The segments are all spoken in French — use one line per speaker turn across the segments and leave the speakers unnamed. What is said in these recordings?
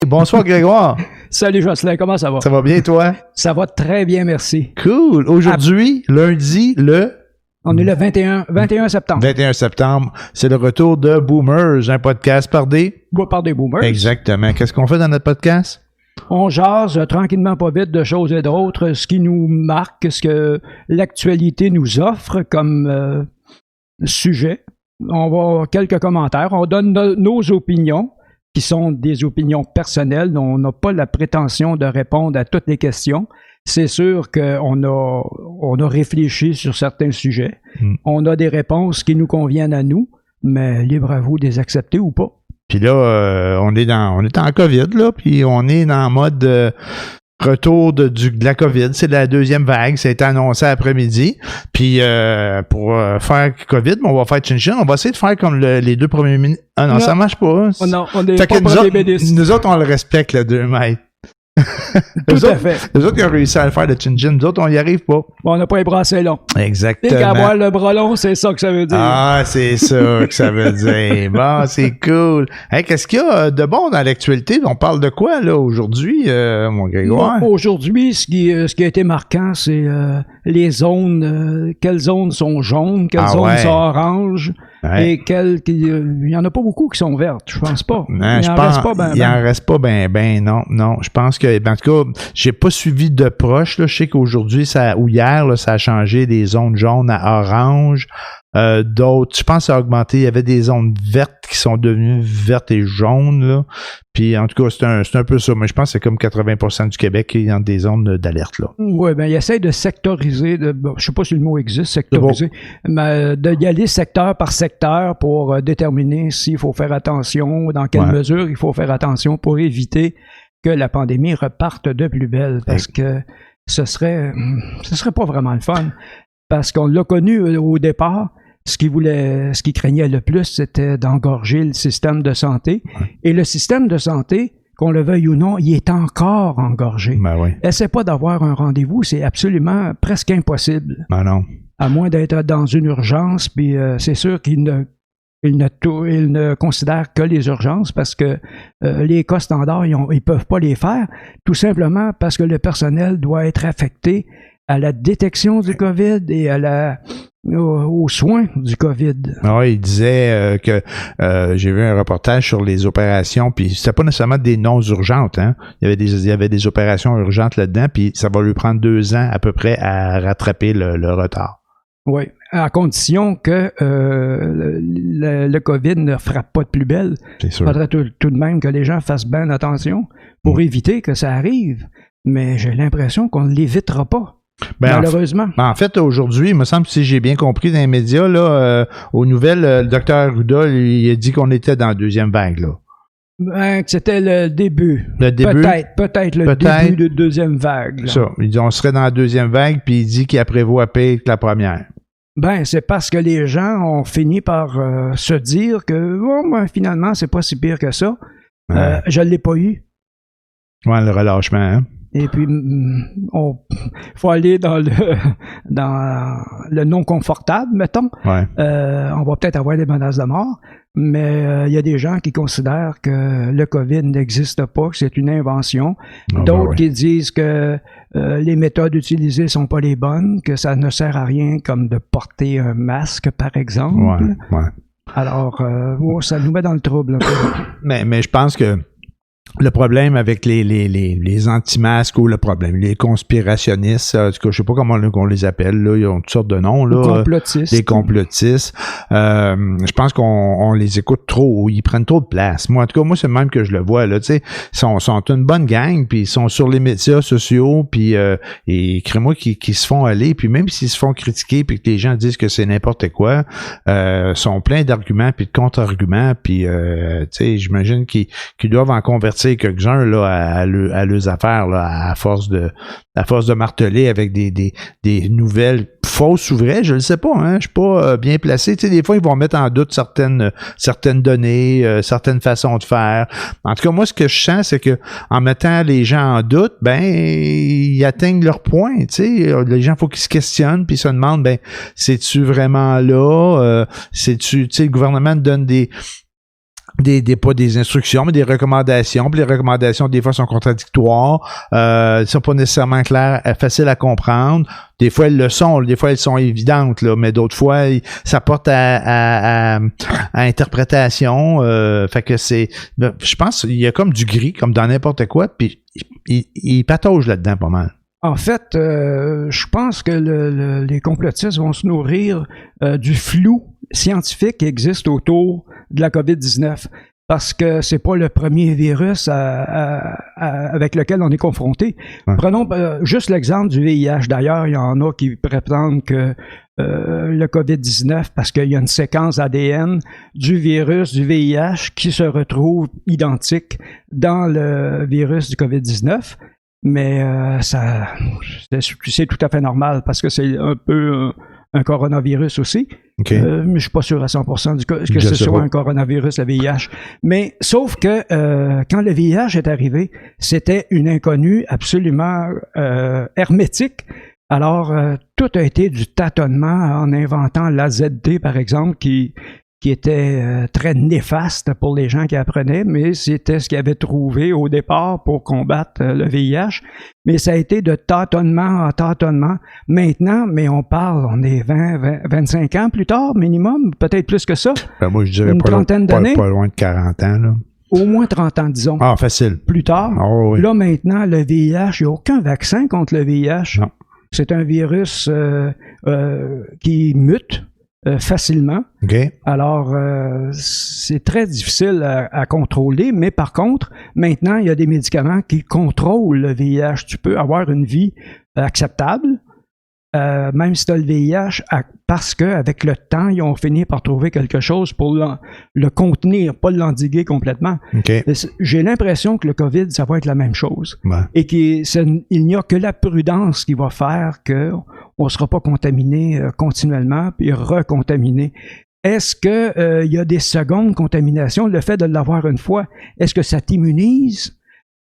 Bonsoir Grégoire.
Salut Jocelyn, comment ça va?
Ça va bien toi?
Ça va très bien, merci.
Cool. Aujourd'hui, lundi,
On est le 21 septembre.
21 septembre, c'est le retour de Boomers, un podcast par des...
Par des boomers.
Exactement. Qu'est-ce qu'on fait dans notre podcast?
On jase tranquillement pas vite de choses et d'autres, ce qui nous marque, ce que l'actualité nous offre comme sujet. On va avoir quelques commentaires, on donne nos opinions, qui sont des opinions personnelles. On n'a pas la prétention de répondre à toutes les questions. C'est sûr qu'on a réfléchi sur certains sujets. On a des réponses qui nous conviennent à nous, mais libre à vous de les accepter ou pas.
Puis là, on est en COVID, là, puis on est en mode retour de la COVID. C'est la deuxième vague. Ça a été annoncé après-midi. Puis pour faire COVID, on va faire chin-chin. On va essayer de faire comme les deux premiers minutes. Ah non, ça marche pas.
Non, on n'est
fait
pas
que nous autres, on le respecte, le 2 mètres.
Tout à fait.
Les autres qui ont réussi à le faire de chin-chin, nous autres, on n'y arrive pas.
Bon, on n'a pas les bras assez longs.
Exactement.
Et qu'avoir le bras long, c'est ça que ça veut dire.
Ah, c'est ça que ça veut dire. Bon, c'est cool. Hey, qu'est-ce qu'il y a de bon dans l'actualité? On parle de quoi, là, aujourd'hui, mon Grégoire?
Bon, aujourd'hui, ce qui a été marquant, c'est les zones. Quelles zones sont jaunes, quelles zones sont oranges. Ouais. Et il n'y en a pas beaucoup qui sont vertes, je pense pas.
Non, il en reste pas ben, non. Je pense que, en tout cas, j'ai pas suivi de proche, là. Je sais qu'aujourd'hui, ou hier, là, ça a changé des zones jaunes à orange. D'autres, je pense que ça a augmenté. Il y avait des zones vertes qui sont devenues vertes et jaunes, là. Puis, en tout cas, c'est un peu ça. Mais je pense que c'est comme 80% du Québec qui est dans des zones d'alerte, là.
Oui, bien, il essaie de sectoriser. Je sais pas si le mot existe, sectoriser. Mais d'y aller secteur par secteur pour déterminer s'il faut faire attention, dans quelle mesure il faut faire attention pour éviter que la pandémie reparte de plus belle. Parce que ce serait pas vraiment le fun. Parce qu'on l'a connu au départ. Ce qu'il craignait le plus, c'était d'engorger le système de santé. Et le système de santé, qu'on le veuille ou non, il est encore engorgé.
Ben oui.
Essaie pas d'avoir un rendez-vous, c'est absolument presque impossible.
Ben non.
À moins d'être dans une urgence, puis c'est sûr qu'il ne considère que les urgences parce que les cas standards, ils peuvent pas les faire, tout simplement parce que le personnel doit être affecté à la détection du COVID et aux soins du COVID.
Oui, il disait que j'ai vu un reportage sur les opérations, puis c'était pas nécessairement des non-urgentes, hein. Il y avait des opérations urgentes là-dedans, puis ça va lui prendre 2 ans à peu près à rattraper le retard.
Oui, à condition que le COVID ne frappe pas de plus belle.
C'est sûr.
Il faudrait tout de même que les gens fassent bien attention pour éviter que ça arrive. Mais j'ai l'impression qu'on ne l'évitera pas. Malheureusement.
En fait, aujourd'hui, il me semble, si j'ai bien compris dans les médias, là, aux nouvelles, le docteur Arruda, il a dit qu'on était dans la deuxième vague, là.
C'était le début. Peut-être le début de deuxième vague. Là.
Ça. Il dit on serait dans la deuxième vague, puis il dit qu'il a prévoit pire que la première.
C'est parce que les gens ont fini par se dire que finalement, c'est pas si pire que ça. Je l'ai pas eu.
Ouais, le relâchement, hein.
Et puis, faut aller dans le non confortable, mettons.
Ouais.
On va peut-être avoir des menaces de mort, mais il y a des gens qui considèrent que le COVID n'existe pas, que c'est une invention. D'autres qui disent que les méthodes utilisées sont pas les bonnes, que ça ne sert à rien comme de porter un masque, par exemple.
Ouais.
Alors, ça nous met dans le trouble un peu.
Mais je pense que le problème avec les anti-masques ou les conspirationnistes, en tout cas, je sais pas comment on les appelle, là, ils ont toutes sortes de noms, là. Les complotistes. Je pense qu'on les écoute trop, ils prennent trop de place. Moi, en tout cas, c'est le même que je le vois, là, tu sais. Ils sont une bonne gang, puis ils sont sur les médias sociaux, puis et crée-moi qui se font aller, puis même s'ils se font critiquer, puis que les gens disent que c'est n'importe quoi, sont pleins d'arguments, puis de contre-arguments, puis tu sais, j'imagine qu'ils doivent en convertir quelques-uns là à leurs affaires là, à force de marteler avec des nouvelles fausses ou vraies, je ne sais pas, hein, je suis pas bien placé. Tu sais, des fois ils vont mettre en doute certaines données, certaines façons de faire. En tout cas, moi ce que je sens, c'est que en mettant les gens en doute, ils atteignent leur point. Tu sais, les gens faut qu'ils se questionnent puis se demandent, c'est-tu vraiment là, c'est-tu, tu sais, le gouvernement donne pas des instructions, mais des recommandations. Puis les recommandations, des fois, sont contradictoires. Sont pas nécessairement claires, faciles à comprendre. Des fois, elles le sont. Des fois, elles sont évidentes, là. Mais d'autres fois, ça porte à interprétation. Fait que je pense, il y a comme du gris, comme dans n'importe quoi. Puis il patauge là-dedans pas mal.
En fait, je pense que les complotistes vont se nourrir du flou scientifique qui existe autour de la COVID-19, parce que c'est pas le premier virus avec lequel on est confronté. Ouais. Prenons juste l'exemple du VIH. D'ailleurs, il y en a qui prétendent que le COVID-19, parce qu'il y a une séquence ADN du virus du VIH qui se retrouve identique dans le virus du COVID-19. Mais c'est tout à fait normal parce que c'est un peu un coronavirus aussi.
Okay.
Mais je ne suis pas sûr à 100% que ce soit un coronavirus, le VIH. Mais sauf que quand le VIH est arrivé, c'était une inconnue absolument hermétique. Alors, tout a été du tâtonnement en inventant l'AZT, par exemple, qui était très néfaste pour les gens qui apprenaient, mais c'était ce qu'ils avaient trouvé au départ pour combattre le VIH. Mais ça a été de tâtonnement en tâtonnement. Maintenant, mais on est 25 ans plus tard, minimum, peut-être plus que ça.
Ben moi, je dirais
une trentaine d'années.
Pas loin de 40 ans, là.
Au moins 30 ans, disons.
Ah, facile.
Plus tard.
Oh, oui.
Là, maintenant, le VIH, il n'y a aucun vaccin contre le VIH.
Non.
C'est un virus qui mute facilement.
Okay.
Alors, c'est très difficile à contrôler, mais par contre, maintenant, il y a des médicaments qui contrôlent le VIH. Tu peux avoir une vie acceptable, même si tu as le VIH, parce qu'avec le temps, ils ont fini par trouver quelque chose pour le contenir, pas l'endiguer complètement.
Okay.
J'ai l'impression que le COVID, ça va être la même chose.
Ouais.
Et qu'il n'y a que la prudence qui va faire qu'on ne sera pas contaminé continuellement, puis recontaminé. Est-ce qu'il y a des secondes contaminations? Le fait de l'avoir une fois, est-ce que ça t'immunise?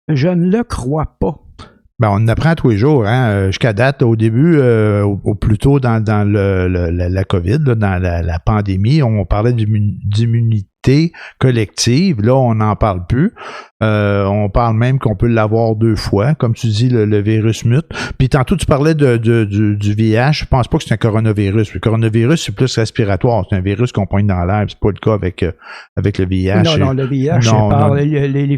Je ne le crois pas.
Ben, on en apprend tous les jours, hein. Jusqu'à date, au début, au plus tôt dans la COVID, là, dans la pandémie, on parlait d'immunité collective. Là, on n'en parle plus. On parle même qu'on peut l'avoir 2 fois. Comme tu dis, le virus mute. Puis tantôt, tu parlais du VIH. Je pense pas que c'est un coronavirus. Le coronavirus, c'est plus respiratoire. C'est un virus qu'on pointe dans l'air. C'est pas le cas avec le VIH.
Non, le VIH, c'est par les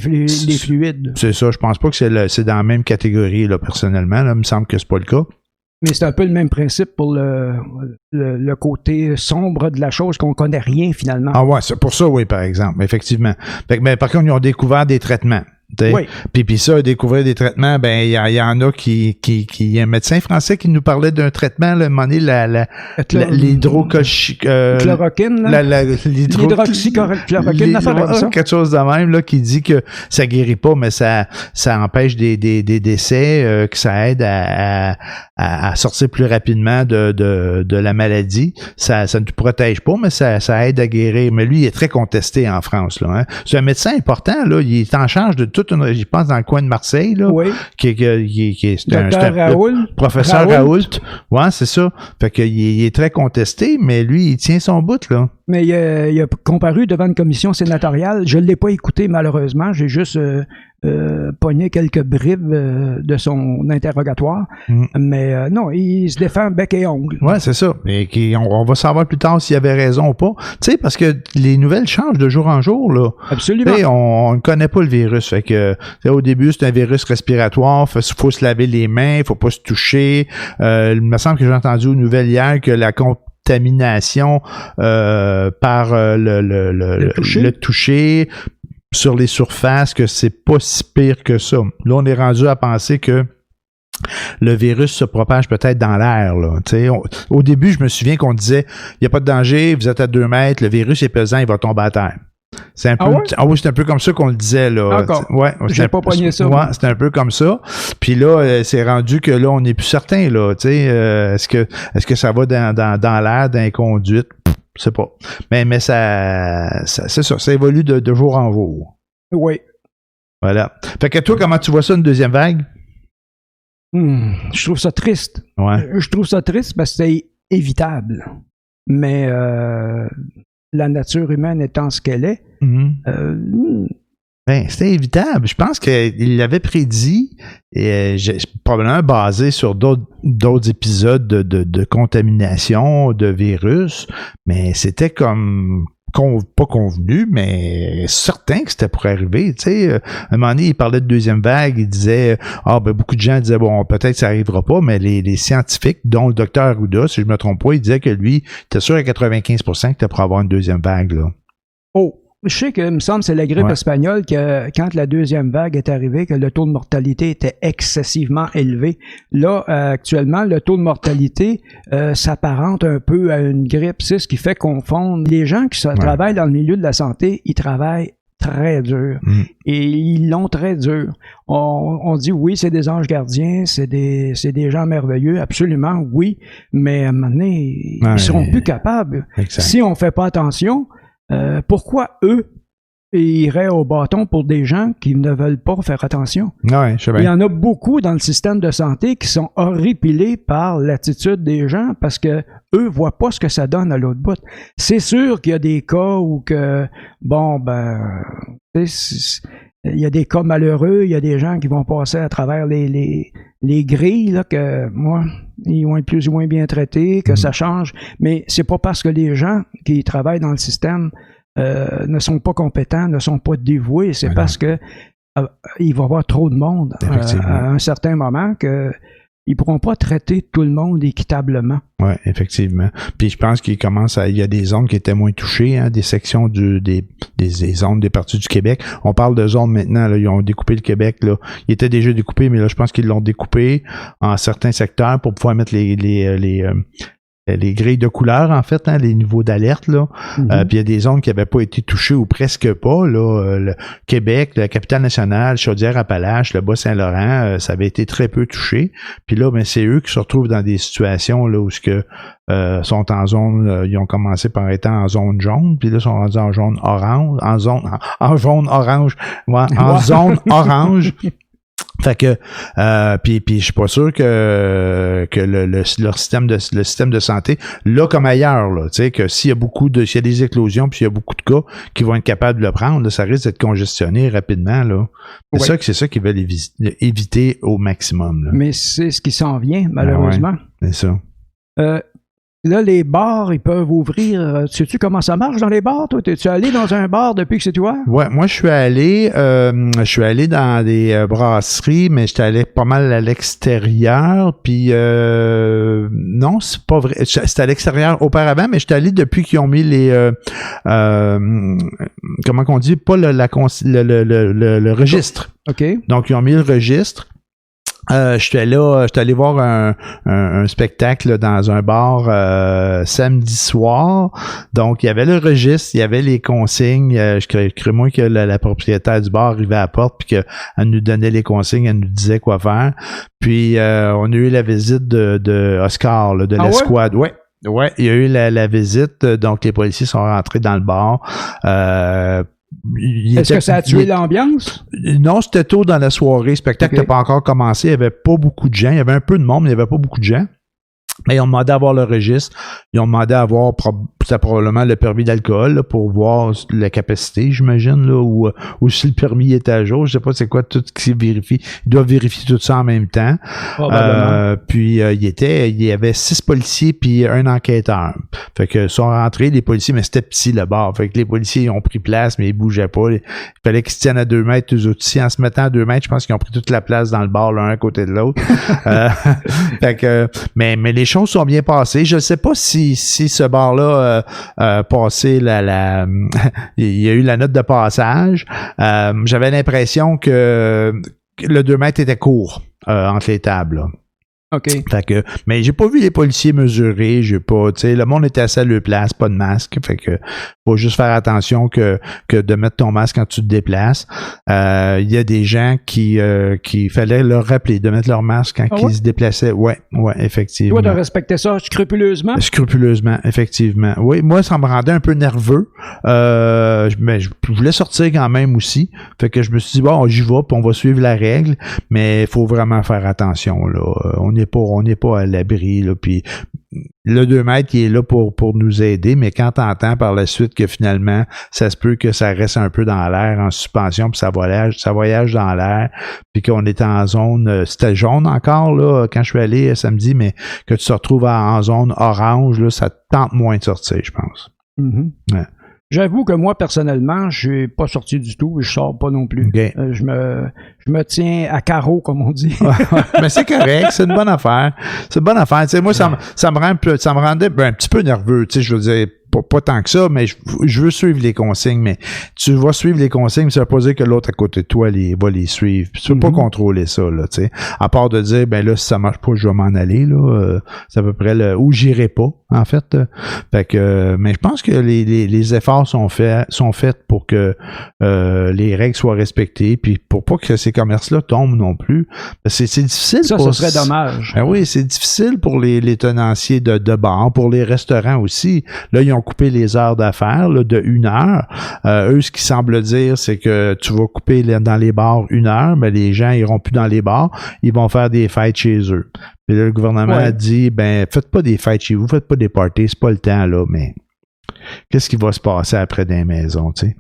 fluides.
C'est ça. Je pense pas que c'est dans la même catégorie, là, personnellement. Là, il me semble que c'est pas le cas.
Mais c'est un peu le même principe pour le côté sombre de la chose, qu'on connaît rien finalement.
Ah ouais, c'est pour ça, oui, par exemple, effectivement. Fait que, mais par contre, ils ont découvert des traitements.
Oui.
Puis ça, découvrir des traitements, ben il y en a qui y a un médecin français qui nous parlait d'un traitement, là, à un moment donné,
l'hydroxychloroquine, l'hydroxychloroquine,
quelque chose de même, là, qui dit que ça guérit pas, mais ça empêche des décès, que ça aide à sortir plus rapidement de la maladie. Ça ne te protège pas, mais ça aide à guérir. Mais lui, il est très contesté en France, là, hein. C'est un médecin important, là, il est en charge de toute une, je pense, dans le coin de Marseille, là.
Oui.
C'est un professeur Raoult. Ouais, c'est ça. Fait qu'il est très contesté, mais lui, il tient son bout, là.
Mais il a comparu devant une commission sénatoriale. Je ne l'ai pas écouté, malheureusement. J'ai juste pogné quelques bribes de son interrogatoire. Mais non, il se défend bec et ongle.
Ouais, c'est ça. Et on va savoir plus tard s'il avait raison ou pas. Tu sais, parce que les nouvelles changent de jour en jour, là.
Absolument.
T'sais, on ne connaît pas le virus. Fait que, au début, c'est un virus respiratoire. Faut se laver les mains. Faut pas se toucher. Il me semble que j'ai entendu aux nouvelles hier que la contamination par le toucher sur les surfaces, que c'est pas si pire que ça. Là, on est rendu à penser que le virus se propage peut-être dans l'air, là. Au début, je me souviens qu'on disait, il n'y a pas de danger, vous êtes à 2 mètres, le virus est pesant, il va tomber à terre. C'est un peu, oui, c'est un peu comme ça qu'on le disait, là.
Encore.
Ouais,
j'ai pas pogné ça.
Ouais, c'est un peu comme ça. Puis là, c'est rendu que là, on n'est plus certain, là. Tu sais, est-ce que ça va dans l'air, dans les conduites? Je sais pas. Mais ça c'est ça. Ça évolue de jour en jour.
Oui.
Voilà. Fait que toi, comment tu vois ça, une deuxième vague?
Je trouve ça triste.
Ouais.
Je trouve ça triste parce que c'est évitable. Mais la nature humaine étant ce qu'elle est.
Ben, c'était évitable. Je pense qu'il l'avait prédit, et probablement basé sur d'autres épisodes de contamination, de virus, mais c'était comme pas convenu, mais certain que c'était pour arriver. Tu sais, à un moment donné, il parlait de deuxième vague, il disait beaucoup de gens disaient peut-être ça arrivera pas, mais les scientifiques, dont le docteur Arruda, si je me trompe pas, il disait que lui, il était sûr à 95% que c'était pour avoir une deuxième vague, là.
Oh! Je sais que, il me semble, c'est la grippe espagnole que, quand la deuxième vague est arrivée, que le taux de mortalité était excessivement élevé. Là, actuellement, le taux de mortalité s'apparente un peu à une grippe. C'est ce qui fait confondre. Les gens qui travaillent dans le milieu de la santé, ils travaillent très dur. Et ils l'ont très dur. On dit oui, c'est des anges gardiens, c'est des gens merveilleux, absolument, oui, mais à un moment donné, ils seront plus capables.
Exact.
Si on fait pas attention, pourquoi eux iraient au bâton pour des gens qui ne veulent pas faire attention?
Ouais, je sais bien.
Il y en a beaucoup dans le système de santé qui sont horripilés par l'attitude des gens parce que eux voient pas ce que ça donne à l'autre bout. C'est sûr qu'il y a des cas où que, il y a des cas malheureux, il y a des gens qui vont passer à travers les grilles, là, que moi, ils vont être plus ou moins bien traités, que ça change. Mais c'est pas parce que les gens qui travaillent dans le système ne sont pas compétents, ne sont pas dévoués, c'est parce que il va y avoir trop de monde à un certain moment que ils pourront pas traiter tout le monde équitablement.
Oui, effectivement. Puis je pense qu'il il y a des zones qui étaient moins touchées, des sections des zones des parties du Québec. On parle de zones maintenant, là, ils ont découpé le Québec, là. Il était déjà découpé, mais là, je pense qu'ils l'ont découpé en certains secteurs pour pouvoir mettre les grilles de couleur, en fait, les niveaux d'alerte, là. Puis il y a des zones qui n'avaient pas été touchées ou presque pas, là. Le Québec, la capitale nationale, Chaudière-Appalaches, le Bas-Saint-Laurent, ça avait été très peu touché. Puis là, c'est eux qui se retrouvent dans des situations là où sont en zone, ils ont commencé par être en zone jaune, puis là, ils sont rendus en zone orange, en zone orange. Fait que puis je suis pas sûr que leur système de santé, là comme ailleurs, là, tu sais, que s'il y a des éclosions puis s'il y a beaucoup de cas qui vont être capables de le prendre, là, ça risque d'être congestionné rapidement, là. C'est ça qu'ils veulent éviter au maximum, là.
Mais c'est ce qui s'en vient, malheureusement.
C'est ça.
Là, les bars, ils peuvent ouvrir. Sais-tu comment ça marche dans les bars, toi? Es-tu allé dans un bar depuis que c'est toi?
Ouais, moi, je suis allé dans des brasseries, mais j'étais allé pas mal à l'extérieur, puis non, c'est pas vrai. C'était à l'extérieur auparavant, mais j'étais allé depuis qu'ils ont mis les comment qu'on dit? Pas le registre.
OK.
Donc, ils ont mis le registre. J'étais allé voir un spectacle là, dans un bar samedi soir. Donc, il y avait le registre, il y avait les consignes. Je crée moi que la propriétaire du bar arrivait à la porte puis qu'elle nous donnait les consignes, elle nous disait quoi faire. Puis, on a eu la visite de Oscar, là, de l'escouade. Ouais, il y a eu la visite. Donc, les policiers sont rentrés dans le bar.
Est-ce que ça a tué l'ambiance?
Non, c'était tôt dans la soirée. Le spectacle n'a pas encore commencé. Il n'y avait pas beaucoup de gens. Il y avait un peu de monde, mais il n'y avait pas beaucoup de gens. Mais ils ont demandé à avoir le registre. Ils ont demandé à avoir probablement le permis d'alcool là, pour voir la capacité, j'imagine, là, ou si le permis est à jour. Je sais pas c'est quoi tout ce qui vérifie. Ils doivent vérifier tout ça en même temps. Puis il y avait 6 policiers puis un enquêteur. Fait que sont rentrés les policiers, mais c'était petit le bar. Fait que les policiers ont pris place, mais ils bougeaient pas. Il fallait qu'ils se tiennent à 2 mètres, eux autres aussi. En se mettant à 2 mètres, je pense qu'ils ont pris toute la place dans le bar, l'un à côté de l'autre. Fait que, mais les choses sont bien passées. Je ne sais pas si ce bar-là a passé il y a eu la note de passage. J'avais l'impression que le 2 mètres était court entre les tables, là.
OK.
Fait que, mais j'ai pas vu les policiers mesurer, le monde était assis à leur place, pas de masque. Fait que, faut juste faire attention que de mettre ton masque quand tu te déplaces. Il y a des gens qui fallait leur rappeler de mettre leur masque quand ils se déplaçaient. Ouais, effectivement.
Toi, de respecter ça scrupuleusement?
Scrupuleusement, effectivement. Oui, moi, ça me rendait un peu nerveux. Mais je voulais sortir quand même aussi. Fait que je me suis dit, bon, j'y vais, puis on va suivre la règle. Mais il faut vraiment faire attention, là. On n'est pas à l'abri, là. Puis le 2 mètres qui est là pour nous aider, mais quand t'entends par la suite que finalement, ça se peut que ça reste un peu dans l'air en suspension, puis ça voyage dans l'air, puis qu'on est en zone, c'était jaune encore, là, quand je suis allé samedi, mais que tu te retrouves en zone orange, là, ça te tente moins de sortir, je pense.
Mm-hmm. Ouais. J'avoue que moi, personnellement, je suis pas sorti du tout et je sors pas non plus.
Okay.
Je me tiens à carreau, comme on dit.
Mais c'est correct, c'est une bonne affaire. C'est une bonne affaire. Tu sais, moi, ça me rendait un petit peu nerveux. Tu sais, je veux dire, pas tant que ça, mais je veux suivre les consignes. Mais tu vas suivre les consignes, ça veut pas dire que l'autre à côté de toi va les suivre. Puis tu veux pas contrôler ça, là, tu sais. À part de dire, ben là, si ça marche pas, je vais m'en aller, là. C'est à peu près où j'irai pas, en fait. Fait que, mais je pense que les efforts sont faits pour que les règles soient respectées, puis pour pas que ces commerces-là tombent non plus. C'est difficile.
Ça serait dommage.
Ben oui, c'est difficile pour les tenanciers de bars, pour les restaurants aussi. Là, ils ont coupé les heures d'affaires là, de 1 heure. Eux, ce qu'ils semblent dire, c'est que tu vas couper dans les bars 1 heure, mais les gens iront plus dans les bars, ils vont faire des fêtes chez eux. Puis là, le gouvernement a dit, ben, faites pas des fêtes chez vous, faites pas des parties, c'est pas le temps, là, mais qu'est-ce qui va se passer après dans les maisons, tu sais?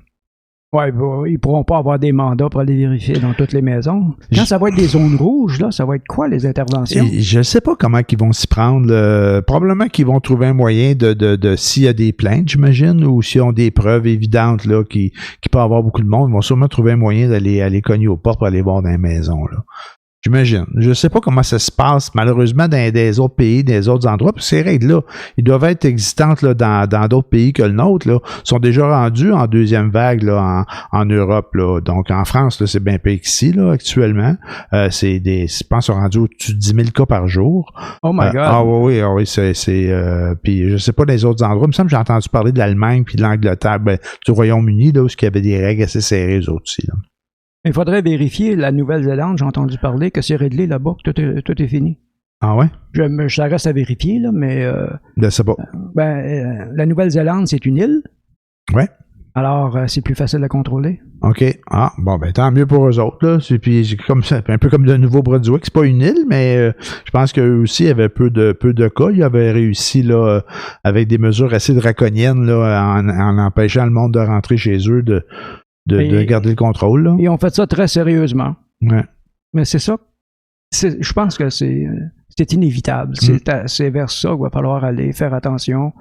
Oui, ils pourront pas avoir des mandats pour aller vérifier dans toutes les maisons. Quand ça va être des zones rouges, là, ça va être quoi, les interventions?
Je sais pas comment ils vont s'y prendre. Probablement qu'ils vont trouver un moyen de s'il y a des plaintes, j'imagine, ou s'ils ont des preuves évidentes là, qui peut avoir beaucoup de monde, ils vont sûrement trouver un moyen d'aller cogner aux portes pour aller voir dans les maisons, là. J'imagine. Je ne sais pas comment ça se passe, malheureusement, dans des autres pays, des autres endroits. Puis ces règles-là, ils doivent être existantes là, dans d'autres pays que le nôtre. Là, sont déjà rendus en deuxième vague là, en Europe. Là. Donc, en France, là, c'est bien pire qu'ici, là, actuellement. Je pense, sont rendus au-dessus de 10 000 cas par jour.
Oh my God!
Oui, puis je sais pas dans les autres endroits. Il me semble que j'ai entendu parler de l'Allemagne puis de l'Angleterre, du Royaume-Uni, là, où il y avait des règles assez serrées, eux autres aussi, là.
Il faudrait vérifier la Nouvelle-Zélande, j'ai entendu parler que c'est réglé là-bas, que tout est fini.
Ah ouais?
Ça reste à vérifier, là, mais...
Je sais pas.
La Nouvelle-Zélande, c'est une île.
Ouais.
Alors, c'est plus facile à contrôler.
OK. Ah, bon, ben tant mieux pour eux autres, là. Puis, un peu comme le Nouveau-Brunswick, c'est pas une île, mais je pense qu'eux aussi avaient peu de cas. Ils avaient réussi, là, avec des mesures assez draconiennes, là, en empêchant le monde de rentrer chez eux, de garder le contrôle. Là.
Ils ont fait ça très sérieusement.
Ouais.
Mais c'est ça. Je pense que c'est inévitable. C'est vers ça qu'il va falloir aller, faire attention,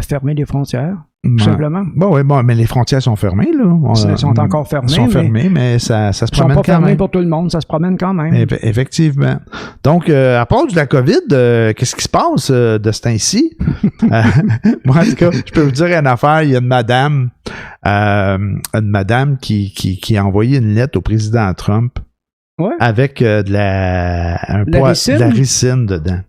fermer les frontières, tout simplement.
Bon, mais les frontières sont fermées, là.
Elles sont encore fermées.
Elles sont fermées, mais ça se promène quand même. Elles sont pas fermées
pour tout le monde, ça se promène quand même.
Effectivement. Donc, à part de la COVID, qu'est-ce qui se passe de ce temps-ci? Moi, en tout cas, je peux vous dire une affaire. Il y a une madame qui a envoyé une lettre au président Trump avec de la ricine dedans.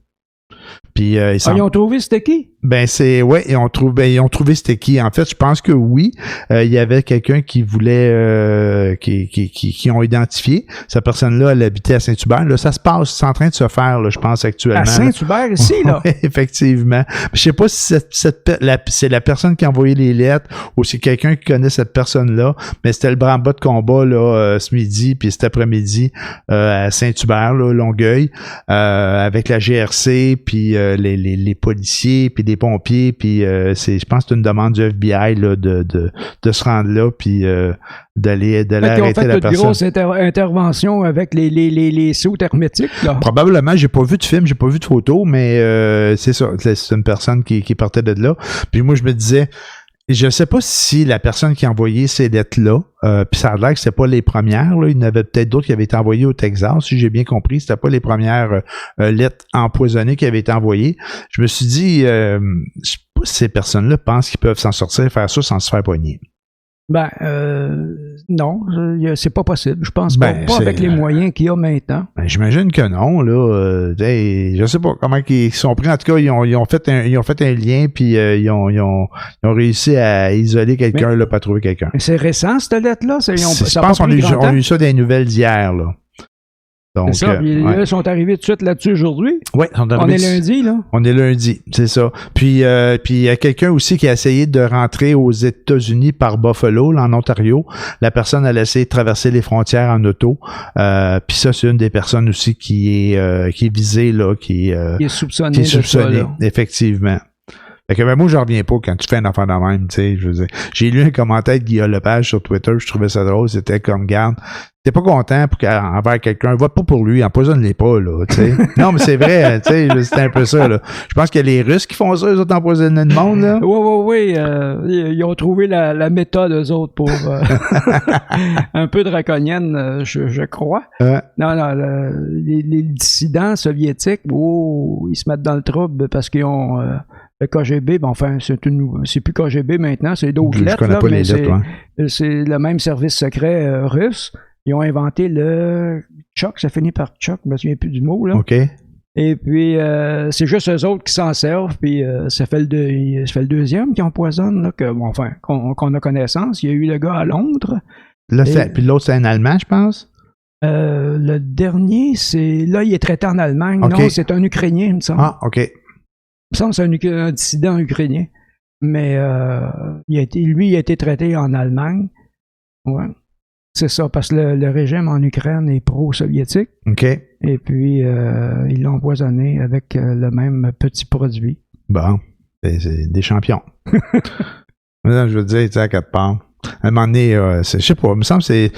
Puis,
ils ont trouvé c'était qui?
Ben ils ont trouvé c'était qui. En fait, je pense que oui, il y avait quelqu'un qui voulait qui ont identifié. Cette personne-là, elle habitait à Saint-Hubert. Là, ça se passe, c'est en train de se faire, là, je pense actuellement. À
Saint-Hubert ici, là.
Ouais, effectivement. Je sais pas si c'est la personne qui a envoyé les lettres ou c'est quelqu'un qui connaît cette personne-là, mais c'était le branle-bas de combat là ce midi puis cet après-midi à Saint-Hubert, là, Longueuil, avec la GRC puis les policiers puis des pompiers, puis je pense que c'est une demande du FBI là, de se rendre là, puis d'aller arrêter la personne. Ils ont fait
une grosse intervention avec les soutes hermétiques, là.
Probablement, j'ai pas vu de film, j'ai pas vu de photo, mais c'est ça, c'est une personne qui partait de là. Puis moi, je me disais, je sais pas si la personne qui a envoyé ces lettres-là, puis ça a l'air que c'était pas les premières, là, il y en avait peut-être d'autres qui avaient été envoyées au Texas, si j'ai bien compris, c'était pas les premières lettres empoisonnées qui avaient été envoyées. Je me suis dit, je sais pas si ces personnes-là pensent qu'ils peuvent s'en sortir et faire ça sans se faire poigner.
Ben, non, c'est pas possible. Je pense pas avec les moyens qu'il y a maintenant.
Ben, j'imagine que non, là. Je sais pas comment ils sont pris. En tout cas, ils ont fait un lien, puis ils ont réussi à isoler quelqu'un, là, pas trouver quelqu'un.
Mais c'est récent, cette lettre-là?
Je pense qu'on a eu ça des nouvelles d'hier, là. Donc,
c'est ça, ils sont arrivés tout de suite là-dessus aujourd'hui.
Oui,
on est lundi, là.
On est lundi, c'est ça. Puis il y a quelqu'un aussi qui a essayé de rentrer aux États-Unis par Buffalo, là, en Ontario. La personne, elle a essayé de traverser les frontières en auto. Puis ça, c'est une des personnes aussi qui est visée, là, qui est soupçonnée. Effectivement. Fait que moi, je reviens pas quand tu fais une affaire de même, tu sais, je veux dire. J'ai lu un commentaire de Guillaume Lepage sur Twitter, je trouvais ça drôle, c'était comme, garde, t'es pas content envers quelqu'un, vote pas pour lui, empoisonne-les pas, là, tu sais. Non, mais c'est vrai, tu sais, c'était un peu ça, là. Je pense que les Russes qui font ça, eux autres empoisonnent le monde, là.
Oui, ils ont trouvé la méthode, eux autres, pour un peu draconienne, je crois. Non, les dissidents soviétiques, ils se mettent dans le trouble parce qu'ils ont... le KGB, c'est plus KGB maintenant, c'est d'autres lettres.
Je connais pas les lettres,
c'est le même service secret russe. Ils ont inventé le Tchok, ça finit par Tchok, je me souviens plus du mot, là.
OK.
Et puis, c'est juste eux autres qui s'en servent, puis ça fait le deuxième qui empoisonne, là, qu'on a connaissance. Il y a eu le gars à Londres.
Là, puis l'autre, c'est un Allemand, je pense?
Le dernier, il est traité en Allemagne. Okay. Non, c'est un Ukrainien, il me semble.
Ah, OK.
Il me semble que c'est un dissident ukrainien. Mais il a été traité en Allemagne. Ouais. C'est ça, parce que le régime en Ukraine est pro-soviétique.
OK.
Et puis, ils l'ont empoisonné avec le même petit produit.
Bon, c'est des champions. Je veux dire, tu sais, à quatre parts. À un moment donné, je sais pas, il me semble que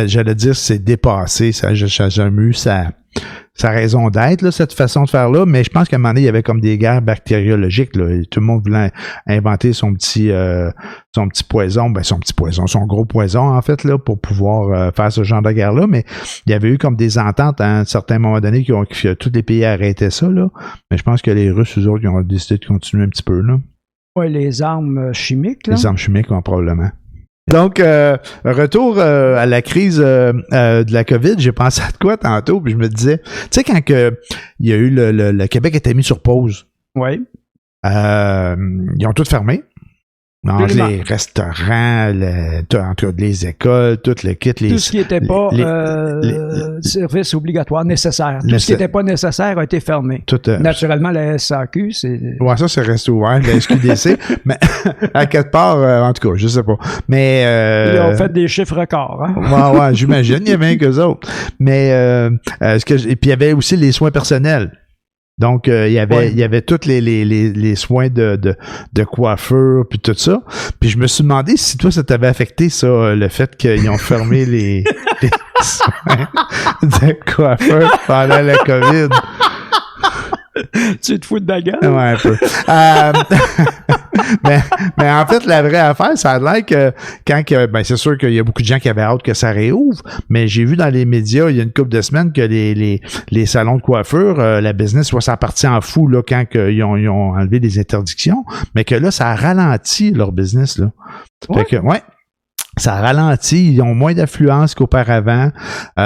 j'allais dire c'est dépassé, ça n'a jamais eu sa raison d'être, là, cette façon de faire-là, mais je pense qu'à un moment donné, il y avait comme des guerres bactériologiques, là, et tout le monde voulait inventer son petit poison, son gros poison, en fait, là, pour pouvoir faire ce genre de guerre-là, mais il y avait eu comme des ententes à un certain moment donné que tous les pays arrêtaient ça, là, mais je pense que les Russes, eux autres, ils ont décidé de continuer un petit peu, là.
Oui, les armes chimiques, là.
Les armes chimiques, probablement. Donc, retour à la crise de la COVID, j'ai pensé à quoi tantôt, puis je me disais, tu sais, quand il y a eu le Québec était mis sur pause.
Oui.
Ils ont tout fermé. Entre les restaurants, les écoles, tout le kit.
Tout ce qui n'était pas service obligatoire nécessaire. Tout ce qui n'était pas nécessaire a été fermé. Naturellement, la SAQ, c'est...
Ouais, ça, c'est resté ouvert, la SQDC. Mais à quelque part, en tout cas, je sais pas. Mais...
Ils ont fait des chiffres records. Hein?
Ouais, j'imagine, il y avait qu'eux autres. Mais, et puis il y avait aussi les soins personnels. Donc, il y avait tous les soins de coiffure puis tout ça. Puis je me suis demandé si toi, ça t'avait affecté, ça, le fait qu'ils ont fermé les soins de coiffure pendant la COVID.
Tu te fous de la gueule?
Ouais, un peu. mais en fait, la vraie affaire, ça a l'air que c'est sûr qu'il y a beaucoup de gens qui avaient hâte que ça réouvre, mais j'ai vu dans les médias, il y a une couple de semaines, que les salons de coiffure, la business, ça partit en fou, là, quand ils ont enlevé les interdictions, mais que là, ça a ralenti leur business, là.
Ouais.
Fait que, ouais. Ça ralentit, ils ont moins d'affluence qu'auparavant. Ça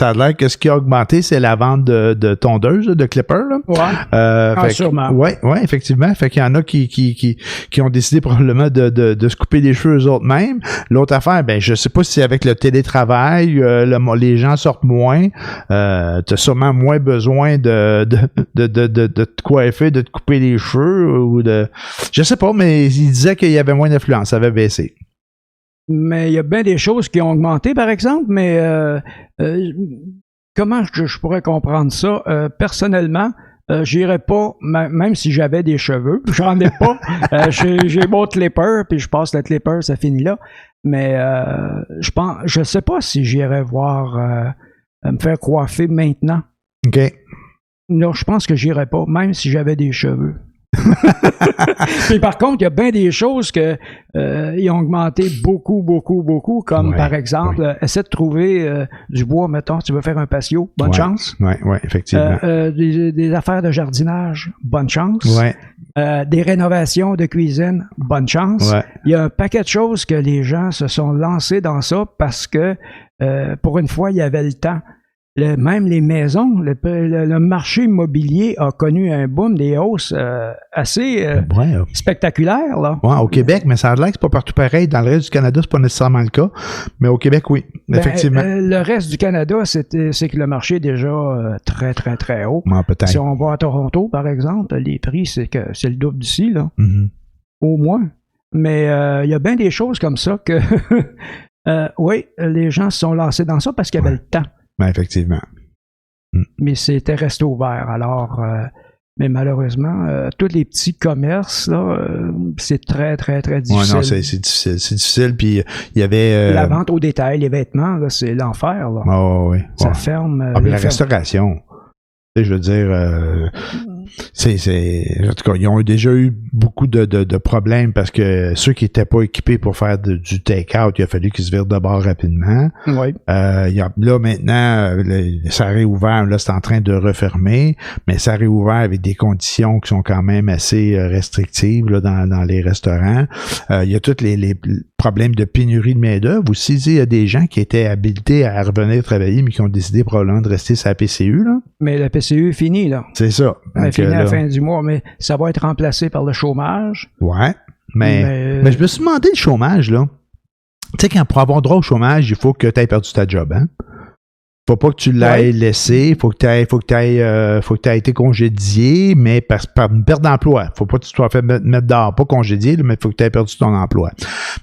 a l'air que ce qui a augmenté, c'est la vente de tondeuses, de clippers. Là.
Ouais. Sûrement.
Ouais, effectivement. Fait qu'il y en a qui ont décidé probablement de se couper les cheveux eux autres mêmes. L'autre affaire, je sais pas si avec le télétravail, les gens sortent moins. T'as sûrement moins besoin de te coiffer, de te couper les cheveux ou de. Je sais pas, mais ils disaient qu'il y avait moins d'affluence, ça avait baissé.
Mais il y a bien des choses qui ont augmenté, par exemple, mais comment je pourrais comprendre ça? Personnellement, j'irais pas, même si j'avais des cheveux, j'en ai pas. J'ai mon clipper, puis je passe le clipper, ça finit là. Mais je sais pas si j'irais voir me faire coiffer maintenant.
OK.
Non, je pense que j'irais pas, même si j'avais des cheveux. Puis par contre, il y a bien des choses que ils ont augmenté beaucoup, comme par exemple, essaie de trouver du bois, mettons, tu veux faire un patio, bonne chance.
Oui, effectivement.
Des affaires de jardinage, bonne chance.
Ouais.
Des rénovations de cuisine, bonne chance.
Ouais.
Il y a un paquet de choses que les gens se sont lancés dans ça parce que pour une fois, il y avait le temps. même les maisons, le marché immobilier a connu un boom, des hausses assez spectaculaires. Là.
Ouais, au Québec, mais ça a l'air que c'est pas partout pareil. Dans le reste du Canada, c'est pas nécessairement le cas. Mais au Québec, oui, effectivement.
Le reste du Canada, c'est que le marché est déjà très, très, très haut.
Ouais, peut-être.
Si on va à Toronto, par exemple, les prix, c'est le double d'ici, là.
Mm-hmm.
Au moins. Mais il y a bien des choses comme ça que, oui, les gens se sont lancés dans ça parce qu'il y avait le temps.
Ben, effectivement.
Mais c'était resté ouvert. Alors, mais malheureusement, tous les petits commerces, là, c'est très, très, très difficile.
Oui, non, c'est difficile. C'est difficile. Puis, il y avait...
La vente au détail, les vêtements, là, c'est l'enfer. Là.
Oh, oui.
Ça ferme.
Mais la restauration... Je veux dire, en tout cas, ils ont déjà eu beaucoup de problèmes parce que ceux qui n'étaient pas équipés pour faire du take-out, il a fallu qu'ils se virent de bord rapidement.
Oui.
Là, maintenant, ça a réouvert, là, c'est en train de refermer, mais ça a réouvert avec des conditions qui sont quand même assez restrictives là, dans les restaurants. Il y a tous les problèmes de pénurie de main-d'œuvre. Aussi, il y a des gens qui étaient habilités à revenir travailler, mais qui ont décidé probablement de rester sur la PCU, là.
Mais la PCU est finie, là.
C'est ça.
Elle est finie à la fin du mois, mais ça va être remplacé par le chômage.
Ouais. Mais je me suis demandé le chômage, là. Tu sais, pour avoir droit au chômage, il faut que tu aies perdu ta job, hein? Faut pas que tu l'aies laissé, faut que tu aies été congédié, mais par une perte d'emploi. Faut pas que tu te sois fait mettre dehors, pas congédié, mais faut que tu aies perdu ton emploi.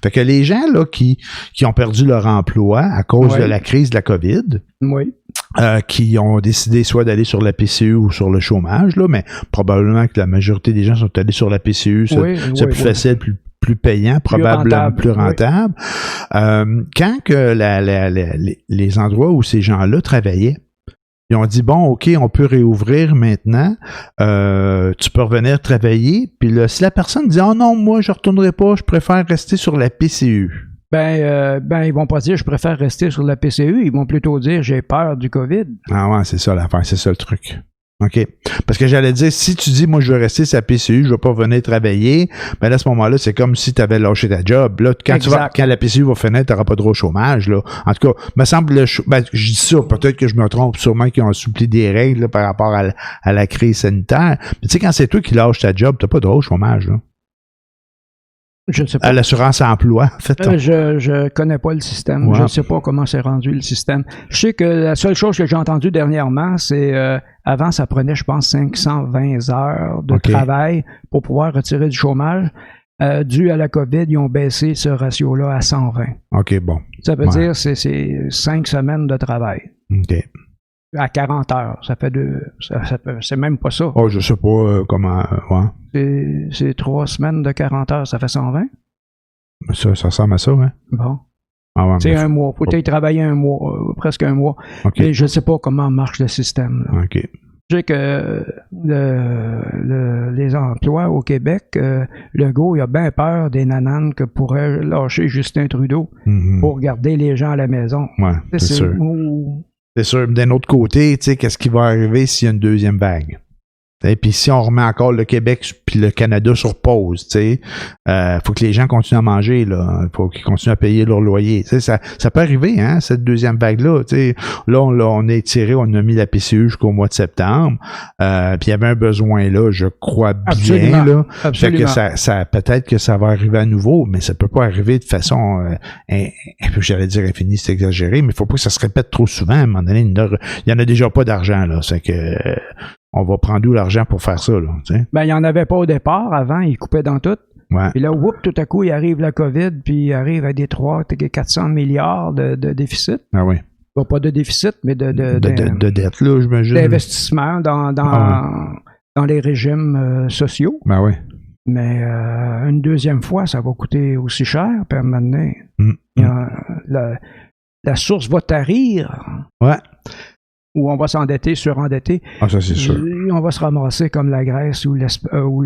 Fait que les gens là qui ont perdu leur emploi à cause de la crise de la COVID, qui ont décidé soit d'aller sur la PCU ou sur le chômage, là, mais probablement que la majorité des gens sont allés sur la PCU, c'est plus facile, plus payant, probablement plus rentable. Quand que les endroits où ces gens-là travaillaient, ils ont dit, bon, OK, on peut réouvrir maintenant, tu peux revenir travailler, puis là, si la personne dit, oh non, moi, je retournerai pas, je préfère rester sur la PCU.
Ils vont pas dire, je préfère rester sur la PCU, ils vont plutôt dire, j'ai peur du COVID.
Ah ouais, c'est ça l'affaire, c'est ça le truc. OK. Parce que j'allais dire, si tu dis, moi, je veux rester sur la PCU, je vais pas venir travailler, ben là, à ce moment-là, c'est comme si tu avais lâché ta job. Là, quand la PCU va finir, tu n'auras pas droit au chômage, là. En tout cas, me semble, je dis ça, peut-être que je me trompe, sûrement qu'ils ont assoupli des règles, là, par rapport à la crise sanitaire. Mais tu sais, quand c'est toi qui lâches ta job, tu n'as pas droit au chômage, là.
Je ne sais pas.
À l'assurance emploi, en fait.
Je connais pas le système. Ouais. Je ne sais pas comment c'est rendu le système. Je sais que la seule chose que j'ai entendue dernièrement, c'est avant, ça prenait, je pense, 520 heures de travail pour pouvoir retirer du chômage. Dû à la COVID, ils ont baissé ce ratio-là à 120.
OK, bon.
Ça veut dire que c'est 5 semaines de travail.
OK.
À 40 heures. Ça fait c'est même pas ça.
Oh, je sais pas comment.
C'est 3 semaines de 40 heures, ça fait 120.
Ça ressemble à ça, hein?
Bon.
Ah ouais,
c'est un mois. Faut peut-être travailler un mois, presque un mois.
Okay.
Mais je ne sais pas comment marche le système. Là.
OK.
Je sais que les emplois au Québec, Legault, il a bien peur des nananes que pourrait lâcher Justin Trudeau pour garder les gens à la maison.
Ouais, c'est sûr. C'est sûr. D'un autre côté, tu sais, qu'est-ce qui va arriver s'il y a une deuxième vague? Et puis si on remet encore le Québec puis le Canada sur pause, tu sais, faut que les gens continuent à manger, là. Faut qu'ils continuent à payer leur loyer. Tu sais, ça peut arriver, hein, cette deuxième vague-là. Tu sais, là, on est tiré, on a mis la PCU jusqu'au mois de septembre. Puis il y avait un besoin là, je crois bien.
Absolument.
Là.
Absolument.
Fait que ça peut-être que ça va arriver à nouveau, mais ça peut pas arriver de façon j'allais dire infinie, c'est exagéré, mais il faut pas que ça se répète trop souvent. À un moment donné, il y en a déjà pas d'argent, là. C'est que on va prendre d'où l'argent pour faire ça, là, tu sais?
Ben, il n'y en avait pas au départ. Avant, ils coupaient dans tout.
Ouais.
Et là, tout à coup, il arrive la COVID, puis il arrive à des 400 milliards de déficit.
Ah oui.
Pas de déficit, mais de
dette, là, j'imagine.
D'investissement dans les régimes sociaux.
Ben oui.
Mais une deuxième fois, ça va coûter aussi cher, puis à un moment donné, la source va tarir.
Ouais.
Où on va s'endetter, surendetter.
Ah, ça, c'est sûr.
On va se ramasser comme la Grèce ou l'Espagne ou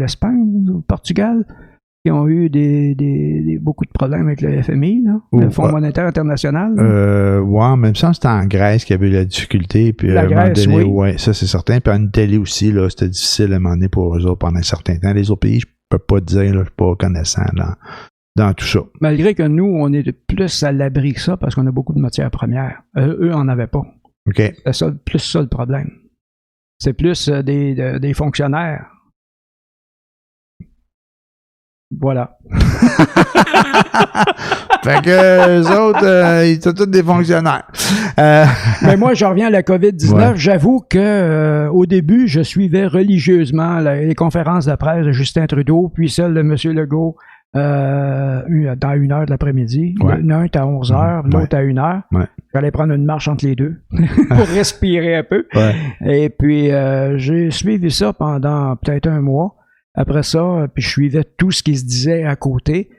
le Portugal, qui ont eu beaucoup de problèmes avec le FMI, là, le Fonds monétaire international.
Même ça, c'était en Grèce qu'il y avait eu la difficulté. Puis,
la Grèce, oui.
Ouais, ça, c'est certain. Puis en Italie aussi, là, c'était difficile à un moment donné pour eux autres pendant un certain temps. Les autres pays, je peux pas te dire, là, je suis pas connaissant dans tout ça.
Malgré que nous, on est plus à l'abri que ça parce qu'on a beaucoup de matières premières. Eux en avaient pas.
OK.
C'est plus ça le problème. C'est plus des fonctionnaires. Voilà.
Fait que eux autres, ils sont tous des fonctionnaires.
Mais moi, je reviens à la COVID-19. J'avoue que au début, je suivais religieusement les conférences de presse de Justin Trudeau, puis celle de M. Legault dans 1h de l'après-midi. L'un est à 11h, l'autre à 1h. J'allais prendre une marche entre les deux pour respirer un peu. Et puis, j'ai suivi ça pendant peut-être un mois. Après ça, puis je suivais tout ce qui se disait à côté.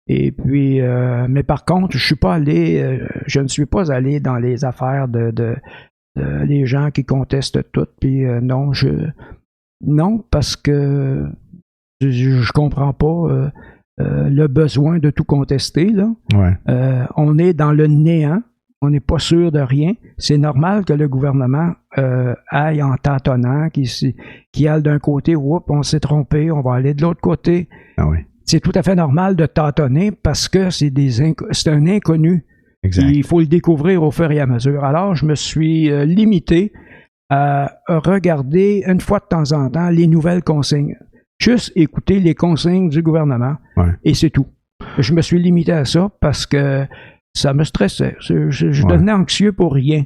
Et puis, mais par contre, je ne suis pas allé dans les affaires de les gens qui contestent tout. Puis non, parce que je comprends pas le besoin de tout contester, là. On est dans le néant. On n'est pas sûr de rien. C'est normal que le gouvernement aille en tâtonnant, qui aille d'un côté, on s'est trompé, on va aller de l'autre côté. C'est tout à fait normal de tâtonner parce que c'est un inconnu.
Exact.
Il faut le découvrir au fur et à mesure. Alors, je me suis limité à regarder une fois de temps en temps les nouvelles consignes. Juste écouter les consignes du gouvernement et c'est tout. Je me suis limité à ça parce que ça me stressait. Je devenais anxieux pour rien.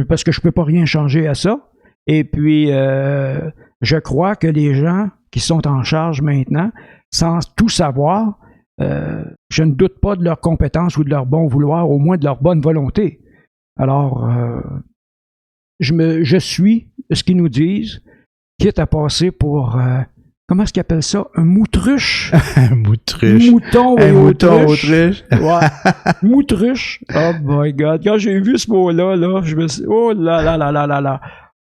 Parce que je ne peux pas rien changer à ça. Et puis, je crois que les gens qui sont en charge maintenant, sans tout savoir, je ne doute pas de leur compétence ou de leur bon vouloir, au moins de leur bonne volonté. Alors, je suis ce qu'ils nous disent, quitte à passer pour... comment est-ce qu'ils appellent ça? Un moutruche.
Un moutruche.
Mouton et
autruche.
Moutruche. Oh my God. Quand j'ai vu ce mot-là, je me suis dit, oh là là là là là là.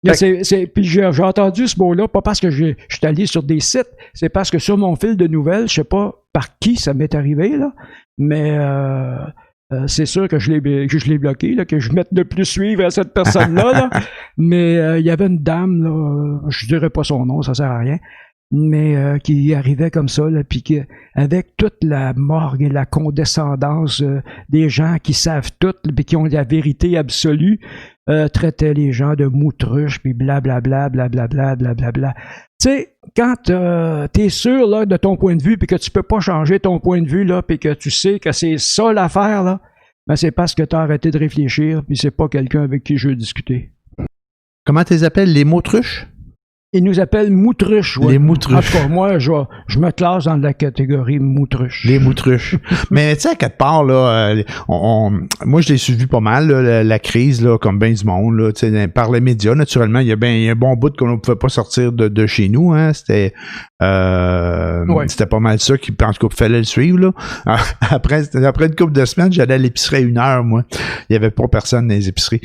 Puis j'ai entendu ce mot-là, pas parce que je suis allé sur des sites, c'est parce que sur mon fil de nouvelles, je sais pas par qui ça m'est arrivé, là, mais c'est sûr que je l'ai bloqué, là, que je mette de plus suivre à cette personne-là, là. Mais il y avait une dame, là, je dirais pas son nom, ça sert à rien, mais qui arrivait comme ça, là, puis avec toute la morgue et la condescendance des gens qui savent tout, puis qui ont la vérité absolue, traitait les gens de moutruches, puis blablabla, blablabla, blablabla. Tu sais, quand t'es sûr là, de ton point de vue, puis que tu peux pas changer ton point de vue, là, puis que tu sais que c'est ça l'affaire, là, ben c'est parce que t'as arrêté de réfléchir, puis c'est pas quelqu'un avec qui je veux discuter.
Comment tu les appelles, les moutruches?
Ils nous appellent moutruches. Ouais.
Les moutruches.
En tout cas, moi, je me classe dans la catégorie moutruches.
Les moutruches. Mais tu sais, à quelque part, là, moi, je l'ai suivi pas mal, là, la crise, là, comme bien du monde, là, tu sais, par les médias, naturellement. Il y a un bon bout qu'on ne pouvait pas sortir de chez nous, hein. C'était pas mal ça qui, en tout cas, fallait le suivre, là. Après une couple de semaines, j'allais à l'épicerie à 1 heure, moi. Il y avait pas personne dans les épiceries.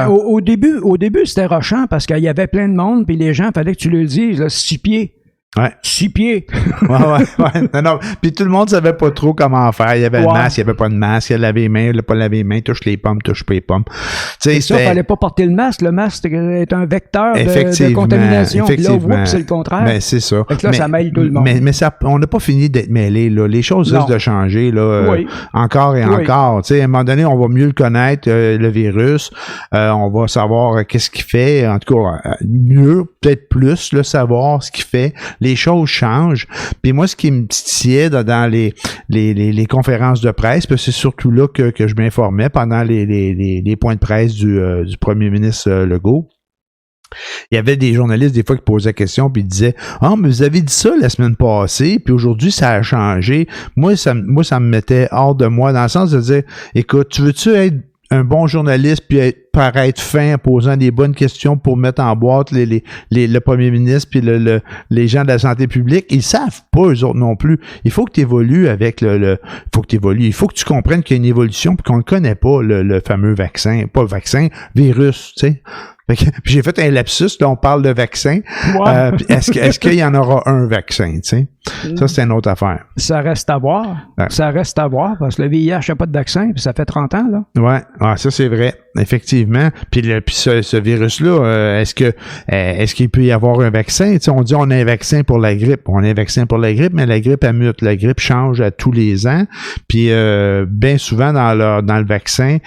Au début, c'était rochant parce qu'il y avait plein de monde, puis les gens, fallait que tu le dises, là, 6 pieds. 6 pieds.
ouais. Non. Puis tout le monde savait pas trop comment faire. Il y avait le masque, il y avait pas de masque. Il y avait lavé les mains, il n'y a pas lavé les mains. Touche les pommes, touche pas les pommes.
C'est ça, il fallait pas porter le masque. Le masque est un vecteur de contamination.
Effectivement.
Là, c'est le contraire.
Mais c'est ça.
Fait que là, ça mêle tout le monde.
Mais ça, on n'a pas fini d'être mêlés, là. Les choses risquent de changer, là. Encore et encore. Tu sais, à un moment donné, on va mieux le connaître, le virus. On va savoir qu'est-ce qu'il fait. En tout cas, mieux, peut-être plus, là, savoir ce qu'il fait. Les choses changent. Puis moi, ce qui me titillait dans les conférences de presse, puis c'est surtout là que je m'informais pendant les points de presse du premier ministre Legault. Il y avait des journalistes des fois qui posaient la question puis ils disaient « Ah, mais vous avez dit ça la semaine passée, puis aujourd'hui ça a changé. » Moi, ça me mettait hors de moi, dans le sens de dire « Écoute, tu veux-tu être un bon journaliste puis paraître fin en posant des bonnes questions pour mettre en boîte le premier ministre puis les gens de la santé publique, ils savent pas eux autres non plus. Il faut que tu évolues avec il faut que tu évolues. Il faut que tu comprennes qu'il y a une évolution puis qu'on ne connaît pas le fameux vaccin, pas vaccin, virus, tu sais. Puis j'ai fait un lapsus, là, on parle de vaccin. Est-ce qu'il y en aura un vaccin, tu sais? Ça, c'est une autre affaire.
Ça reste à voir. Ouais. Ça reste à voir, parce que le VIH n'a pas de vaccin, puis ça fait 30 ans, là.
Ouais, ça, c'est vrai. Effectivement. Puis ce virus-là, est-ce qu'il peut y avoir un vaccin? Tu sais, on dit on a un vaccin pour la grippe. On a un vaccin pour la grippe, mais la grippe, elle mute. La grippe change à tous les ans. Puis bien souvent, dans le vaccin,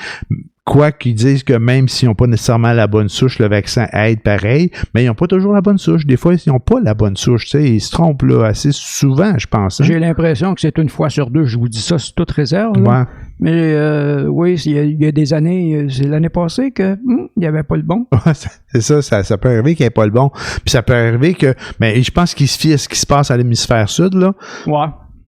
Quoi qu'ils disent que même s'ils n'ont pas nécessairement la bonne souche, le vaccin aide pareil, mais ils n'ont pas toujours la bonne souche. Des fois, ils n'ont pas la bonne souche. Tu sais, ils se trompent là, assez souvent, je pense. Hein?
J'ai l'impression que c'est une fois sur deux. Je vous dis ça, c'est toute réserve. Là.
Ouais.
Mais oui, il y a des années, c'est l'année passée que il n'y avait pas le bon.
C'est ça peut arriver qu'il n'y ait pas le bon. Puis ça peut arriver que... Mais je pense qu'il se fie à ce qui se passe à l'hémisphère sud, là.
Ouais.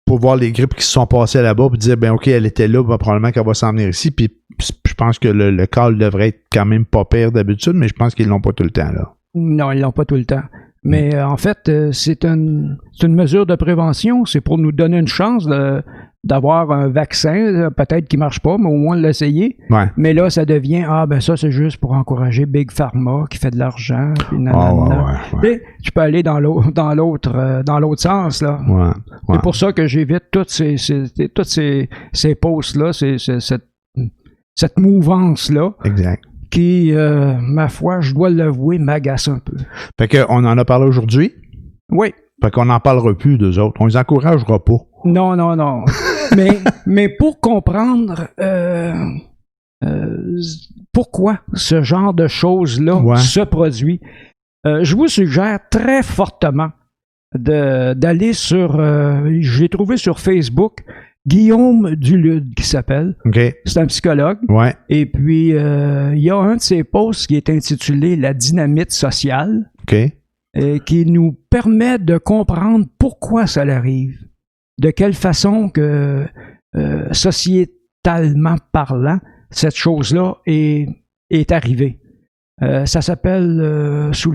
Pour voir les grippes qui se sont passées là-bas, puis dire, ben OK, elle était là, ben, probablement qu'elle va s'en venir ici. Puis je pense que le call devrait être quand même pas pire d'habitude, mais je pense qu'ils l'ont pas tout le temps, là.
Non, ils l'ont pas tout le temps. Mais en fait, c'est une mesure de prévention. C'est pour nous donner une chance d'avoir un vaccin, peut-être qui marche pas, mais au moins l'essayer.
Ouais.
Mais là, ça devient, ça, c'est juste pour encourager Big Pharma qui fait de l'argent. Puis ouais. Tu peux aller dans l'autre sens, là.
Ouais.
C'est pour ça que j'évite toutes ces posts-là, cette mouvance-là.
Exact.
Qui, ma foi, je dois l'avouer, m'agace un peu.
Fait qu'on en a parlé aujourd'hui.
Oui.
Fait qu'on n'en parlera plus d'eux autres. On les encouragera pas.
Non. mais pour comprendre pourquoi ce genre de choses-là se produit, je vous suggère très fortement d'aller sur... je l'ai trouvé sur Facebook... Guillaume Dulude, qui s'appelle.
Okay.
C'est un psychologue.
Ouais.
Et puis, il y a un de ses posts qui est intitulé « La dynamite sociale
okay. »
qui nous permet de comprendre pourquoi ça arrive. De quelle façon que, sociétalement parlant, cette chose-là est arrivée. Ça s'appelle sous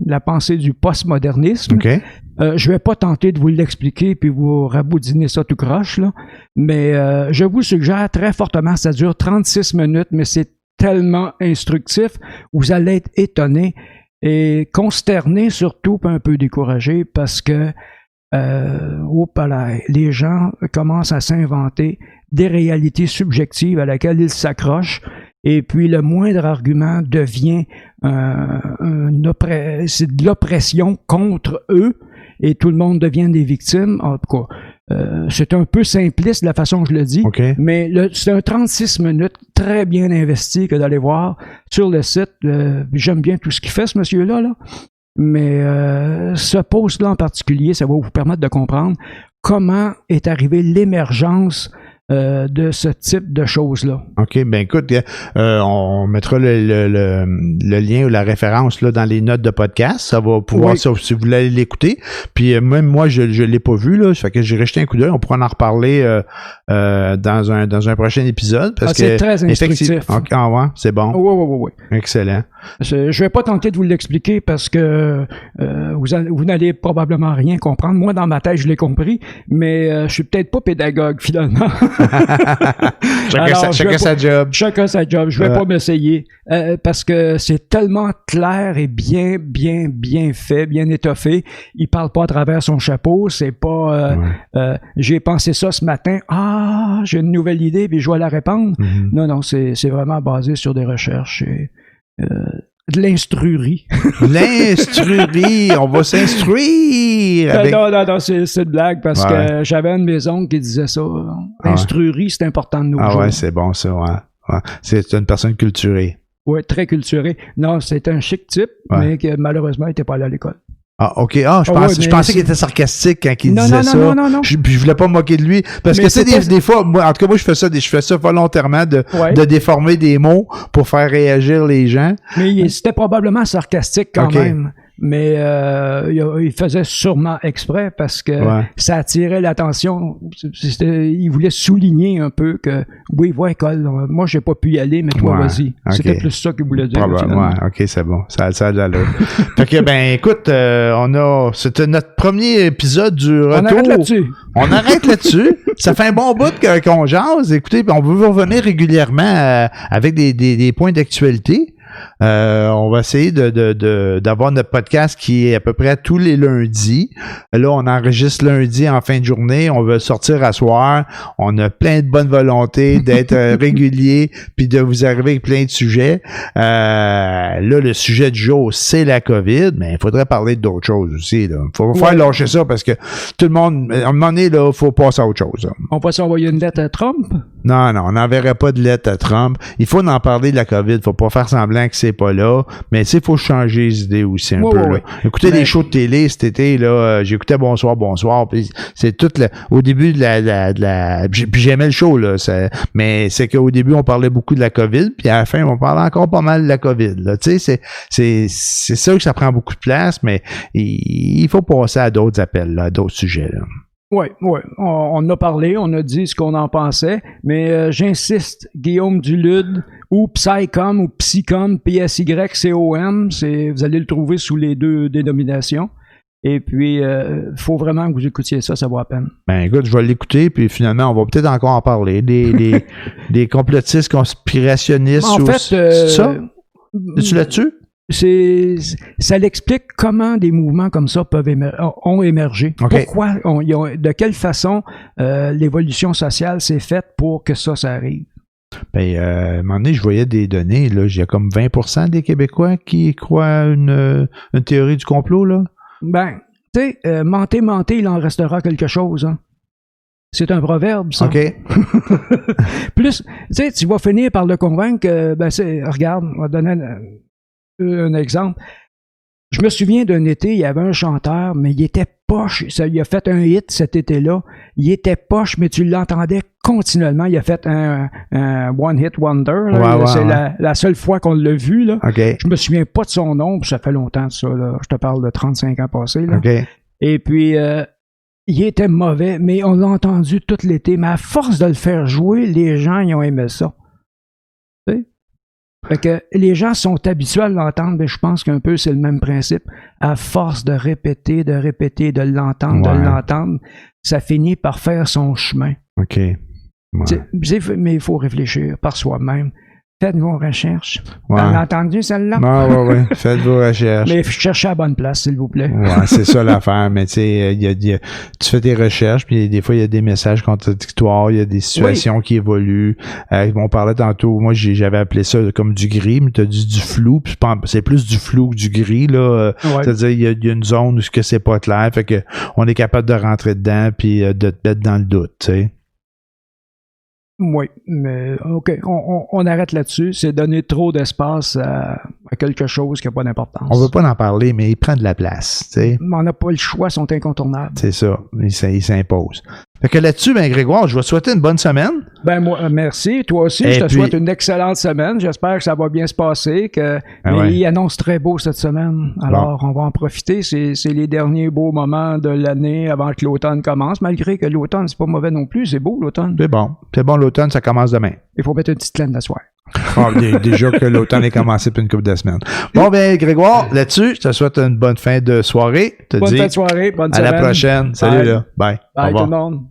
la pensée du postmodernisme.
Okay.
Je vais pas tenter de vous l'expliquer puis vous raboudiner ça tout croche, là. Mais je vous suggère très fortement, ça dure 36 minutes, mais c'est tellement instructif. Vous allez être étonné et consterné, surtout, puis un peu découragé, parce que les gens commencent à s'inventer des réalités subjectives à laquelle ils s'accrochent. Et puis, le moindre argument devient c'est de l'oppression contre eux et tout le monde devient des victimes. En tout cas, c'est un peu simpliste la façon que je le dis,
okay.
Mais c'est un 36 minutes très bien investi que d'aller voir sur le site. J'aime bien tout ce qu'il fait, ce monsieur-là, là. Mais ce post-là en particulier, ça va vous permettre de comprendre comment est arrivée l'émergence de ce type de choses-là. OK,
ben écoute, on mettra le lien ou la référence là dans les notes de podcast. Ça va pouvoir, si vous voulez l'écouter. Puis même moi, je l'ai pas vu, là. Ça fait que j'ai jeté un coup d'œil. On pourra en reparler dans un prochain épisode. Parce que
c'est très instructif.
Ouais, c'est bon.
Oui.
Excellent.
Je vais pas tenter de vous l'expliquer parce que vous n'allez probablement rien comprendre. Moi, dans ma tête, je l'ai compris, mais je suis peut-être pas pédagogue, finalement.
Chacun sa job.
Chacun sa job. Je vais pas m'essayer parce que c'est tellement clair et bien fait, bien étoffé. Il parle pas à travers son chapeau. C'est pas j'ai pensé ça ce matin. Ah, j'ai une nouvelle idée puis je vais la répandre. Mm-hmm. Non, c'est vraiment basé sur des recherches et de l'instruerie.
L'instruerie, on va s'instruire. Avec...
Non, c'est une blague parce que j'avais un de mes oncles qui disait ça. L'instruerie, c'est important de nos jours.
Ah ouais, c'est bon ça, ouais. C'est une personne culturée.
Oui, très culturée. Non, c'est un chic type, mais qui malheureusement n'était pas allé à l'école.
Ah, OK. Je pensais qu'il était sarcastique quand il disait ça.
Non.
Puis je voulais pas me moquer de lui. Parce que c'est des fois, moi, en tout cas, moi, je fais ça volontairement de déformer des mots pour faire réagir les gens. Mais
c'était probablement sarcastique quand même. Mais il faisait sûrement exprès parce que ça attirait l'attention. Il voulait souligner un peu que oui, va à l'école. Moi, j'ai pas pu y aller, mais toi, vas-y. Okay. C'était plus ça qu'il voulait dire.
OK, c'est bon. Ça a de l'allure. Fait que, ben, écoute, c'était notre premier épisode du retour. On arrête là-dessus. Ça fait un bon bout qu'on jase. Écoutez, on veut revenir régulièrement avec des points d'actualité. On va essayer d'avoir notre podcast qui est à peu près tous les lundis. Là, on enregistre lundi en fin de journée. On veut sortir à soir. On a plein de bonne volonté d'être régulier puis de vous arriver avec plein de sujets. Là, le sujet du jour, c'est la COVID, mais il faudrait parler d'autres choses aussi. Il faut faire lâcher ça parce que tout le monde, à un moment donné, il faut passer à autre chose. Là.
On peut s'envoyer une lettre à Trump?
Non, on n'enverrait pas de lettre à Trump. Il faut en parler de la COVID. Il faut pas faire semblant que c'est pas là. Mais tu sais, il faut changer les idées aussi un peu. Là. Écoutez des shows de télé cet été, là, j'écoutais Bonsoir, puis c'est tout au début de la puis j'aimais le show, là. Mais c'est qu'au début, on parlait beaucoup de la COVID, puis à la fin, on parlait encore pas mal de la COVID. Tu sais, c'est sûr que ça prend beaucoup de place, mais il faut passer à d'autres appels, là, à d'autres sujets. Là.
Oui. On a parlé, on a dit ce qu'on en pensait, mais j'insiste, Guillaume Dulude ou Psycom ou Psycom, PSYCOM, vous allez le trouver sous les deux dénominations. Et puis, faut vraiment que vous écoutiez ça vaut la peine.
Ben écoute, je vais l'écouter, puis finalement, on va peut-être encore en parler. Des complotistes conspirationnistes.
En fait,
c'est ça? Es-tu là-dessus?
Ça l'explique comment des mouvements comme ça ont émergé. Okay. Pourquoi, de quelle façon l'évolution sociale s'est faite pour que ça arrive.
Ben, à un moment donné, je voyais des données, là, il y a comme 20% des Québécois qui croient une théorie du complot, là.
Ben, tu sais, mentez, il en restera quelque chose, hein. C'est un proverbe, ça.
OK.
Plus, tu sais, tu vas finir par le convaincre que, regarde, on va donner un exemple. Je me souviens d'un été, il y avait un chanteur, mais il était poche. Il a fait un hit cet été-là. Il était poche, mais tu l'entendais continuellement. Il a fait un One Hit Wonder. Là. C'est la seule fois qu'on l'a vu. Là.
Okay.
Je me souviens pas de son nom, puis ça fait longtemps de ça. Là. Je te parle de 35 ans passés. Là.
Okay.
Et puis, il était mauvais, mais on l'a entendu tout l'été. Mais à force de le faire jouer, les gens, ils ont aimé ça. Tu sais? Fait que les gens sont habitués à l'entendre, mais je pense qu'un peu c'est le même principe. À force de répéter, de l'entendre, ça finit par faire son chemin.
OK. Ouais.
Mais il faut réfléchir par soi-même. Faites vos recherches.
Ouais.
T'as entendu celle-là?
Oui. Faites vos recherches.
Mais cherchez à la bonne place, s'il vous plaît.
Ouais, c'est ça l'affaire. Mais tu sais, tu fais tes recherches, puis des fois, il y a des messages contradictoires, il y a des situations qui évoluent. On parlait tantôt, moi, j'avais appelé ça comme du gris, mais tu as dit du flou, puis c'est plus du flou que du gris, là. Ouais. C'est-à-dire, il y a une zone où c'est pas clair, fait que on est capable de rentrer dedans, puis de te mettre dans le doute, tu sais.
Oui, mais OK, on arrête là-dessus. C'est donner trop d'espace à quelque chose qui n'a pas d'importance.
On veut pas en parler, mais il prend de la place, tu sais.
On n'a pas le choix, ils sont incontournables.
C'est ça, il s'impose. Fait que là-dessus, Grégoire, je vais te souhaiter une bonne semaine.
Moi, merci. Toi aussi, je te souhaite une excellente semaine. J'espère que ça va bien se passer. Il annonce très beau cette semaine. Alors, on va en profiter. C'est les derniers beaux moments de l'année avant que l'automne commence. Malgré que l'automne, c'est pas mauvais non plus. C'est beau, l'automne.
C'est bon, l'automne, ça commence demain.
Il faut mettre une petite laine d'asseoir.
Déjà que l'automne est commencé depuis une couple de semaines. Bon, Grégoire, là-dessus, je te souhaite une bonne fin de soirée.
Bonne fin de soirée, bonne semaine.
À la prochaine. Salut, là. Bye.
Bye, tout le monde.